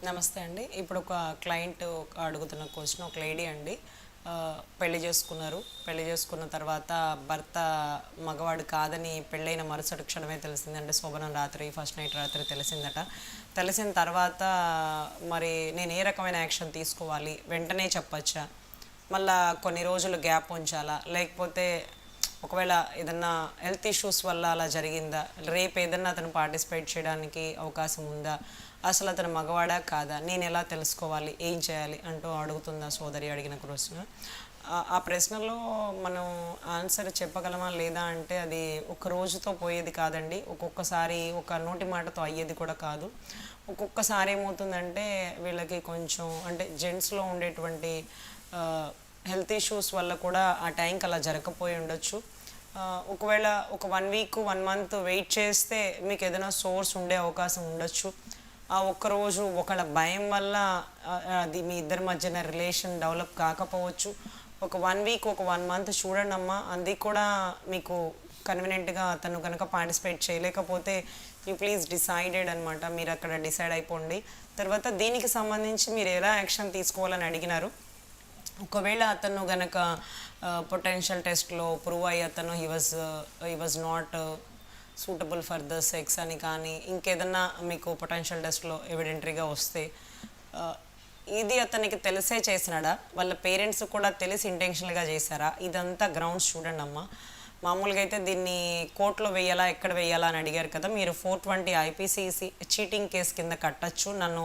నమస్తే అండి. ఇప్పుడు ఒక క్లయింట్ అడుగుతున్న క్వశ్చన్, ఒక లేడీ అండి. పెళ్లి చేసుకున్నారు. పెళ్లి చేసుకున్న తర్వాత భర్త మగవాడు కాదని పెళ్ళైన మరుసటి క్షణమే తెలిసిందండి. శోభనం రాత్రి, ఫస్ట్ నైట్ రాత్రి తెలిసిందట. తెలిసిన తర్వాత మరి నేను ఏ రకమైన యాక్షన్ తీసుకోవాలి? వెంటనే చెప్పచ్చా? మళ్ళా కొన్ని రోజులు గ్యాప్ ఉంచాలా? లేకపోతే ఒకవేళ ఏదన్నా హెల్త్ ఇష్యూస్ వల్ల అలా జరిగిందా? రేపు ఏదన్నా అతను పార్టిసిపేట్ చేయడానికి అవకాశం ఉందా? అసలు అతను మగవాడా కాదా? నేను ఎలా తెలుసుకోవాలి? ఏం చేయాలి అంటూ అడుగుతుందా సోదరి అడిగిన ప్రశ్న. ఆ ప్రశ్నలో మనం ఆన్సర్ చెప్పగలమా లేదా అంటే అది ఒక రోజుతో పోయేది కాదండి. ఒక్కొక్కసారి ఒక నోటి మాటతో అయ్యేది కూడా కాదు. ఒక్కొక్కసారి ఏమవుతుందంటే వీళ్ళకి కొంచెం అంటే జెంట్స్లో ఉండేటువంటి హెల్త్ ఇష్యూస్ వల్ల కూడా ఆ టైంకి అలా జరగకపోయి ఉండొచ్చు. ఒకవేళ ఒక 1 వీక్ 1 మంత్ వెయిట్ చేస్తే మీకు ఏదైనా సోర్స్ ఉండే అవకాశం ఉండొచ్చు. ఆ ఒక్కరోజు ఒకళ్ళ భయం వల్ల అది మీ ఇద్దరి మధ్యన రిలేషన్ డెవలప్ కాకపోవచ్చు. ఒక 1 వీక్ ఒక 1 మంత్ చూడండి అమ్మా. అది కూడా మీకు కన్వీనియంట్గా అతను కనుక పార్టిసిపేట్ చేయలేకపోతే యూ ప్లీజ్ డిసైడెడ్ అనమాట. మీరు అక్కడ డిసైడ్ అయిపోండి. తర్వాత దీనికి సంబంధించి మీరు ఎలా యాక్షన్ తీసుకోవాలని అడిగినారు. ఒకవేళ అతను గనక పొటెన్షియల్ టెస్ట్లో ప్రూవ్ అయ్యి అతను he was not suitable for the sex అని కానీ ఇంకేదన్నా మీకు పొటెన్షియల్ టెస్ట్లో ఎవిడెంటరీగా వస్తే ఇది అతనికి తెలిసే చేసినాడా? వాళ్ళ పేరెంట్స్ కూడా తెలిసి ఇంటెన్షనల్గా చేశారా? ఇదంతా గ్రౌండ్స్ చూడండి అమ్మా. మామూలుగా అయితే దీన్ని కోర్టులో వేయాలా, ఎక్కడ వేయాలా అని అడిగారు కదా. మీరు 420 ఐపీసీసీ చీటింగ్ కేసు కింద కట్టచ్చు. నన్ను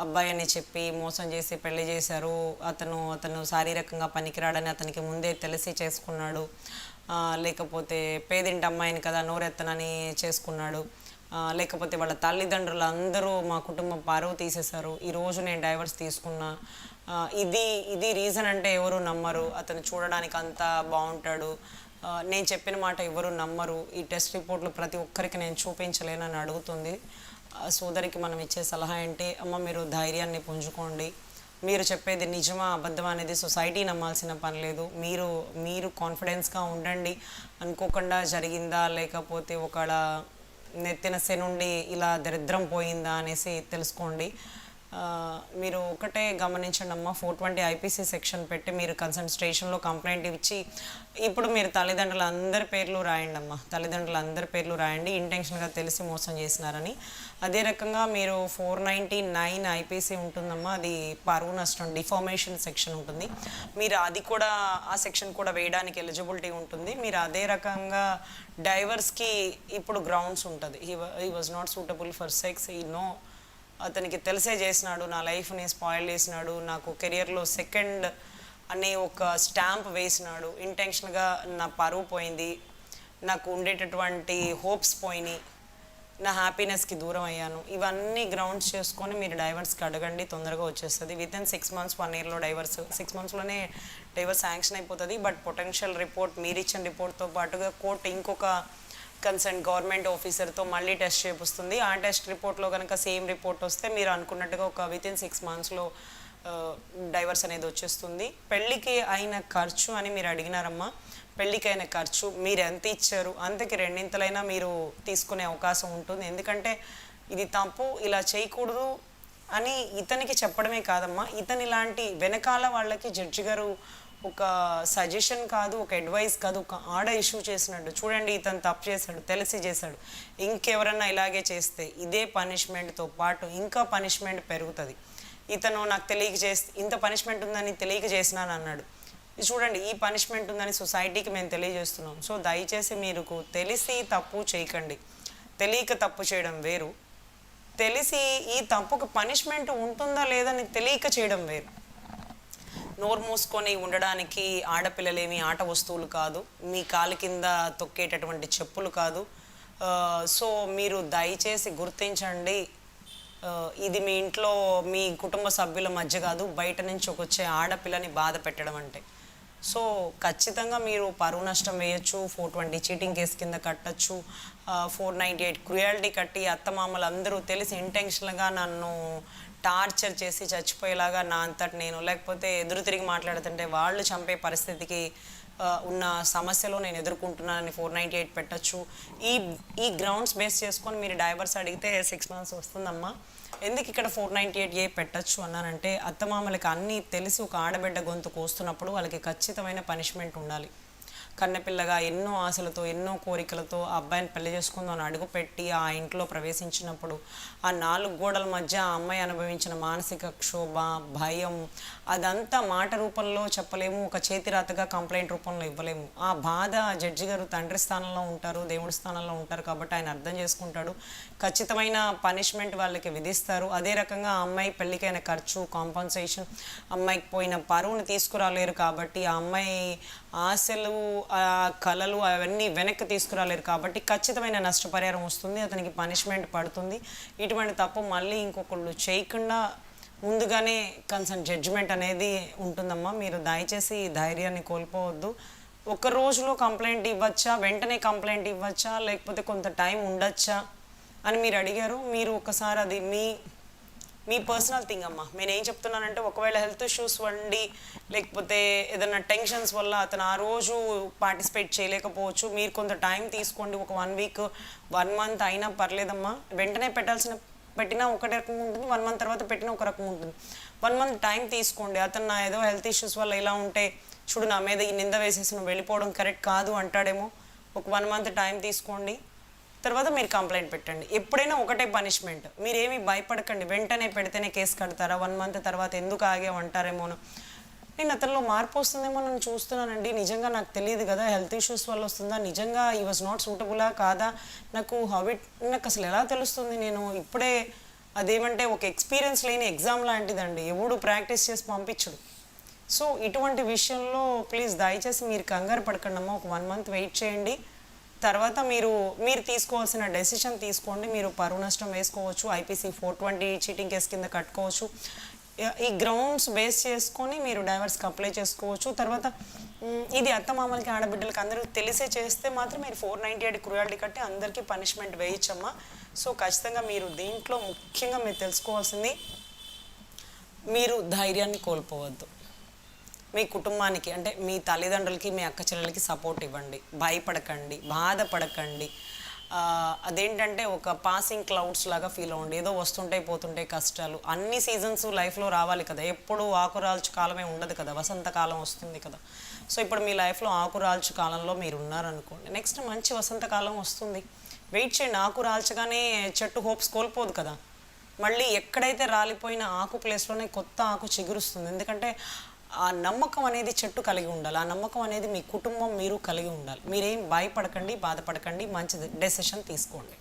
అబ్బాయి అని చెప్పి మోసం చేసి పెళ్లి చేశారు, అతను శారీరకంగా పనికిరాడని అతనికి ముందే తెలిసి చేసుకున్నాడు, లేకపోతే పేదింటి అమ్మాయిని కదా నోరెత్తనని చేసుకున్నాడు, లేకపోతే వాళ్ళ తల్లిదండ్రులు అందరూ మా కుటుంబం పరువు తీసేశారు, ఈరోజు నేను డైవర్స్ తీసుకున్నా, ఇది రీజన్ అంటే ఎవరు నమ్మరు, అతను చూడడానికి అంతా బాగుంటాడు, నేను చెప్పిన మాట ఎవరు నమ్మరు, ఈ టెస్ట్ రిపోర్ట్లు ప్రతి ఒక్కరికి నేను చూపించలేనని అడుగుతుంది. సోదరికి మనం ఇచ్చే సలహా ఏంటి? అమ్మ, మీరు ధైర్యాన్ని పుంజుకోండి. మీరు చెప్పేది నిజమా అబద్ధం అనేది సొసైటీ నమ్మాల్సిన పని లేదు. మీరు కాన్ఫిడెన్స్గా ఉండండి. అనుకోకుండా జరిగిందా, లేకపోతే ఒకళ్ళ నెత్తిన నుండి ఇలా దరిద్రం పోయిందా అనేసి తెలుసుకోండి. మీరు ఒకటే గమనించండి అమ్మ, 420 ఐపీసీ సెక్షన్ పెట్టి మీరు కన్సర్న్ స్టేషన్లో కంప్లైంట్ ఇచ్చి ఇప్పుడు మీరు తల్లిదండ్రుల అందరి పేర్లు రాయండి అమ్మ. తల్లిదండ్రుల అందరి పేర్లు రాయండి, ఇంటెన్షన్గా తెలిసి మోసం చేసినారని. అదే రకంగా మీరు 499 ఐపీసీ ఉంటుందమ్మా, అది పరువు నష్టం డిఫార్మేషన్ సెక్షన్ ఉంటుంది. మీరు అది కూడా ఆ సెక్షన్ కూడా వేయడానికి ఎలిజిబిలిటీ ఉంటుంది. మీరు అదే రకంగా డైవర్స్కి ఇప్పుడు గ్రౌండ్స్ ఉంటుంది. He was not suitable for sex, అతనికి తెలిసే చేసినాడు, నా లైఫ్ని స్పాయిల్ చేసినాడు, నాకు కెరియర్లో సెకండ్ అనే ఒక స్టాంప్ వేసినాడు, ఇంటెన్షన్గా నా పరువు పోయింది, నాకు ఉండేటటువంటి హోప్స్ పోయినాయి, నా హ్యాపీనెస్కి దూరం అయ్యాను. ఇవన్నీ గ్రౌండ్స్ చేసుకొని మీరు డైవర్స్కి అడగండి, తొందరగా వచ్చేస్తుంది. వితిన్ 6 months 1 yearలో డైవర్స్, 6 monthsలోనే డైవర్స్ శాంక్షన్ అయిపోతుంది. బట్ పొటెన్షియల్ రిపోర్ట్, మీరు ఇచ్చిన రిపోర్ట్తో పాటుగా కోర్టు ఇంకొక కన్సర్న్ గవర్నమెంట్ ఆఫీసర్తో మళ్ళీ టెస్ట్ చేపిస్తుంది. ఆ టెస్ట్ రిపోర్ట్లో కనుక సేమ్ రిపోర్ట్ వస్తే మీరు అనుకున్నట్టుగా ఒక వితిన్ 6 monthsలో డైవర్స్ అనేది వచ్చేస్తుంది. పెళ్ళికి అయిన ఖర్చు అని మీరు అడిగినారమ్మా. పెళ్ళికి అయిన ఖర్చు మీరు ఎంత ఇచ్చారు అంతకి 2x మీరు తీసుకునే అవకాశం ఉంటుంది. ఎందుకంటే ఇది తప్పు, ఇలా చేయకూడదు అని ఇతనికి చెప్పడమే కాదమ్మా, ఇతని లాంటి వెనకాల వాళ్ళకి జడ్జి గారు ఒక సజెషన్ కాదు, ఒక అడ్వైస్ కాదు, ఒక ఆర్డర్ ఇష్యూ చేసినట్టు. చూడండి, ఇతను తప్పు చేశాడు, తెలిసి చేశాడు, ఇంకెవరన్నా ఇలాగే చేస్తే ఇదే పనిష్మెంట్తో పాటు ఇంకా పనిష్మెంట్ పెరుగుతుంది. ఇతను నాకు తెలియక ఇంత పనిష్మెంట్ ఉందని తెలియక చేసినాను అన్నాడు. చూడండి, ఈ పనిష్మెంట్ ఉందని సొసైటీకి మేము తెలియజేస్తున్నాం. సో దయచేసి మీరు తెలిసి తప్పు చేయకండి. తెలియక తప్పు చేయడం వేరు, తెలిసి ఈ తప్పుకు పనిష్మెంట్ ఉంటుందా లేదని తెలియక చేయడం వేరు. నోరు మూసుకొని ఉండడానికి ఆడపిల్లలేమి ఆట వస్తువులు కాదు, మీ కాలు కింద తొక్కేటటువంటి చెప్పులు కాదు. సో మీరు దయచేసి గుర్తించండి, ఇది మీ ఇంట్లో మీ కుటుంబ సభ్యుల మధ్య కాదు, బయట నుంచి వచ్చే ఆడపిల్లని బాధ పెట్టడం అంటే. సో ఖచ్చితంగా మీరు పరువు నష్టం వేయచ్చు, 420 చీటింగ్ కేసు కింద కట్టచ్చు, 498 క్రుయాలిటీ కట్టి అత్తమామలు అందరూ తెలిసి ఇంటెన్షనల్గా నన్ను టార్చర్ చేసి చచ్చిపోయేలాగా నా అంతటి నేను, లేకపోతే ఎదురు తిరిగి మాట్లాడుతుంటే వాళ్ళు చంపే పరిస్థితికి ఉన్న సమస్యలో నేను ఎదుర్కొంటున్నానని 498 పెట్టచ్చు. ఈ గ్రౌండ్స్ బేస్ చేసుకొని మీరు డైవర్స్ అడిగితే 6 months వస్తుందమ్మా. ఎందుకు ఇక్కడ 498A పెట్టచ్చు అన్నానంటే అత్తమామలకి అన్నీ తెలిసి ఒక ఆడబిడ్డ గొంతు కోస్తున్నప్పుడు వాళ్ళకి ఖచ్చితమైన పనిష్మెంట్ ఉండాలి. కన్నెపిల్లగా ఎన్నో ఆశలతో ఎన్నో కోరికలతో ఆ అబ్బాయిని పెళ్లి చేసుకుందాం అని అడుగుపెట్టి ఆ ఇంట్లో ప్రవేశించినప్పుడు ఆ 4 గోడల మధ్య ఆ అమ్మాయి అనుభవించిన మానసిక క్షోభ, భయం అదంతా మాట రూపంలో చెప్పలేము, ఒక చేతిరాతగా కంప్లైంట్ రూపంలో ఇవ్వలేము. ఆ బాధ జడ్జి గారు తండ్రి స్థానంలో ఉంటారు, దేవుడి స్థానంలో ఉంటారు కాబట్టి ఆయన అర్థం చేసుకుంటాడు. ఖచ్చితమైన పనిష్మెంట్ వాళ్ళకి విధిస్తారు. అదే రకంగా ఆ అమ్మాయి పెళ్ళికైన ఖర్చు, కాంపన్సేషన్, అమ్మాయికి పోయిన పరువుని తీసుకురాలేరు కాబట్టి ఆ అమ్మాయి ఆశలు, ఆ కళలు అవన్నీ వెనక్కి తీసుకురాలేరు కాబట్టి ఖచ్చితమైన నష్టపరిహారం వస్తుంది, అతనికి పనిష్మెంట్ పడుతుంది. ఇటువంటి తప్పు మళ్ళీ ఇంకొకళ్ళు చేయకుండా ముందుగానే కన్సర్న్ జడ్జిమెంట్ అనేది ఉంటుందమ్మా. మీరు దయచేసి ధైర్యాన్ని కోల్పోవద్దు. ఒక రోజులో కంప్లైంట్ ఇవ్వచ్చా, వెంటనే కంప్లైంట్ ఇవ్వచ్చా, లేకపోతే కొంత టైం ఉండొచ్చా అని మీరు అడిగారు. మీరు ఒకసారి అది మీ పర్సనల్ థింగ్ అమ్మా. నేను ఏం చెప్తున్నానంటే ఒకవేళ హెల్త్ ఇష్యూస్ వండి లేకపోతే ఏదైనా టెన్షన్స్ వల్ల అతను ఆ రోజు పార్టిసిపేట్ చేయలేకపోవచ్చు. మీరు కొంత టైం తీసుకోండి, ఒక 1 వీక్ 1 మంత్ అయినా పర్లేదమ్మా. వెంటనే పెట్టినా ఒక రకం ఉంటుంది, 1 మంత్ తర్వాత పెట్టినా ఒక రకం ఉంటుంది. 1 మంత్ టైం తీసుకోండి. అతను నా ఏదో హెల్త్ ఇష్యూస్ వల్ల ఇలా ఉంటే చూడు నా మీద ఈ నింద వేసేసి నువ్వు వెళ్ళిపోవడం కరెక్ట్ కాదు అంటాడేమో. ఒక 1 మంత్ టైం తీసుకోండి, తర్వాత మీరు కంప్లైంట్ పెట్టండి. ఎప్పుడైనా ఒకటే పనిష్మెంట్, మీరేమి భయపడకండి. వెంటనే పెడితేనే కేసు కడతారా, 1 మంత్ తర్వాత ఎందుకు ఆగేమంటారేమోను. నేను అతనిలో మార్పు వస్తుందేమో నేను చూస్తున్నానండి. నిజంగా నాకు తెలియదు కదా హెల్త్ ఇష్యూస్ వల్ల వస్తుందా, నిజంగా ఈ వాజ్ నాట్ సూటబులా కాదా, నాకు అసలు ఎలా తెలుస్తుంది. నేను ఇప్పుడే అదేమంటే ఒక ఎక్స్పీరియన్స్ లేని ఎగ్జామ్ లాంటిదండి, ఎవడు ప్రాక్టీస్ చేసి పంపించడు. సో ఇటువంటి విషయంలో ప్లీజ్ దయచేసి మీరు కంగారు పడకండి అమ్మా. ఒక 1 మంత్ వెయిట్ చేయండి. తర్వాత మీరు తీసుకోవాల్సిన డెసిషన్ తీసుకోండి. మీరు పరువు నష్టం వేసుకోవచ్చు, IPC 420 చీటింగ్ కేసు కింద కట్టుకోవచ్చు. ఈ గ్రౌండ్స్ బేస్ చేసుకొని మీరు డైవర్స్కి అప్లై చేసుకోవచ్చు. తర్వాత ఇది అత్తమామలకి ఆడబిడ్డలకి అందరూ తెలిసే చేస్తే మాత్రం మీరు 498 క్రూయాలిటీ కట్టి అందరికీ పనిష్మెంట్ వేయచ్చమ్మా. సో ఖచ్చితంగా మీరు దీంట్లో ముఖ్యంగా మీరు తెలుసుకోవాల్సింది, మీరు ధైర్యాన్ని కోల్పోవద్దు. మీ కుటుంబానికి అంటే మీ తల్లిదండ్రులకి మీ అక్క చెల్లెలకి సపోర్ట్ ఇవ్వండి, భయపడకండి, బాధపడకండి. అదేంటంటే ఒక పాసింగ్ క్లౌడ్స్ లాగా ఫీల్ అవ్వండి. ఏదో వస్తుంటాయి పోతుంటాయి కష్టాలు. అన్ని సీజన్స్ లైఫ్లో రావాలి కదా, ఎప్పుడు ఆకురాల్చు కాలమే ఉండదు కదా, వసంతకాలం వస్తుంది కదా. సో ఇప్పుడు మీ లైఫ్లో ఆకురాల్చు కాలంలో మీరు ఉన్నారనుకోండి, నెక్స్ట్ మంచి వసంతకాలం వస్తుంది. వెయిట్ చేయండి. ఆకు రాల్చగానే చెట్టు హోప్స్ కోల్పోదు కదా, మళ్ళీ ఎక్కడైతే రాలిపోయిన ఆకు ప్లేస్లోనే కొత్త ఆకు చిగురుస్తుంది. ఎందుకంటే ఆ నమ్మకం అనేది చెట్టు కలిగి ఉండాలి, ఆ నమ్మకం అనేది మీ కుటుంబం మీరు కలిగి ఉండాలి. మీరేం భయపడకండి, బాధపడకండి, మంచి డెసిషన్ తీసుకోండి.